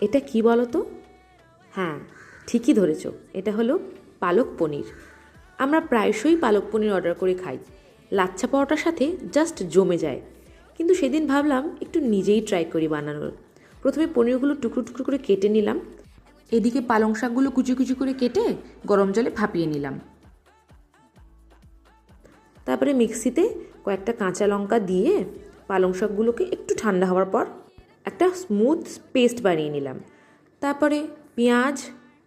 এটা কি বলো তো? হ্যাঁ, ঠিকই ধরেছ, এটা হলো পালক পনির। আমরা প্রায়শই পালক পনির অর্ডার করে খাই, লাচ্ছা পরোটার সাথে জাস্ট জমে যায়। কিন্তু সেদিন ভাবলাম একটু নিজেই ট্রাই করি বানানোর। প্রথমে পনিরগুলো টুকরো টুকরো করে কেটে নিলাম, এদিকে পালং শাকগুলো কুচি কুচি করে কেটে গরম জলে ভাপিয়ে নিলাম। তারপরে মিক্সিতে কয়েকটা কাঁচা লঙ্কা দিয়ে পালং শাকগুলোকে একটু ঠান্ডা হওয়ার পর একটা স্মুথ পেস্ট বানিয়ে নিলাম। তারপরে পেঁয়াজ,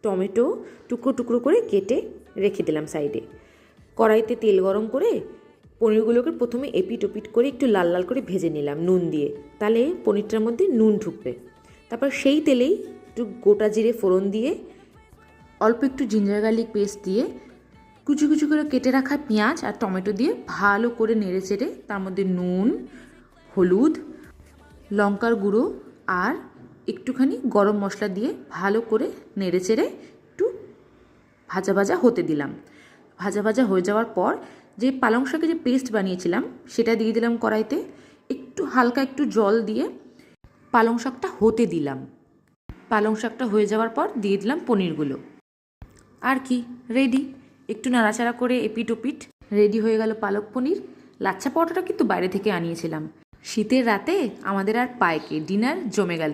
টমেটো টুকরো টুকরো করে কেটে রেখে দিলাম সাইডে। কড়াইতে তেল গরম করে পনিরগুলোকে প্রথমে এপিট ওপিট করে একটু লাল লাল করে ভেজে নিলাম নুন দিয়ে, তাহলে পনিরটার মধ্যে নুন ঢুকবে। তারপর সেই তেলেই একটু গোটা জিরে ফোড়ন দিয়ে অল্প একটু জিঞ্জার গার্লিক পেস্ট দিয়ে কুচি কুচি করে কেটে রাখা পেঁয়াজ আর টমেটো দিয়ে ভালো করে নেড়ে চেড়ে তার মধ্যে নুন, হলুদ, লঙ্কার গুঁড়ো আর একটুখানি গরম মশলা দিয়ে ভালো করে নেড়ে চেড়ে একটু ভাজা ভাজা হতে দিলাম। ভাজা ভাজা হয়ে যাওয়ার পর যে পালং শাকের যে পেস্ট বানিয়েছিলাম সেটা দিয়ে দিলাম কড়াইতে, একটু হালকা একটু জল দিয়ে পালং শাকটা হতে দিলাম। পালং শাকটা হয়ে যাওয়ার পর দিয়ে দিলাম পনিরগুলো। আর কি, রেডি। একটু নাড়াচাড়া করে এপিট ওপিট রেডি হয়ে গেল পালক পনির। লাচ্ছা পরোটাটা কিন্তু বাইরে থেকে আনিয়েছিলাম। শীতের রাতে আমাদের আর পায়কে ডিনার জমে গেল।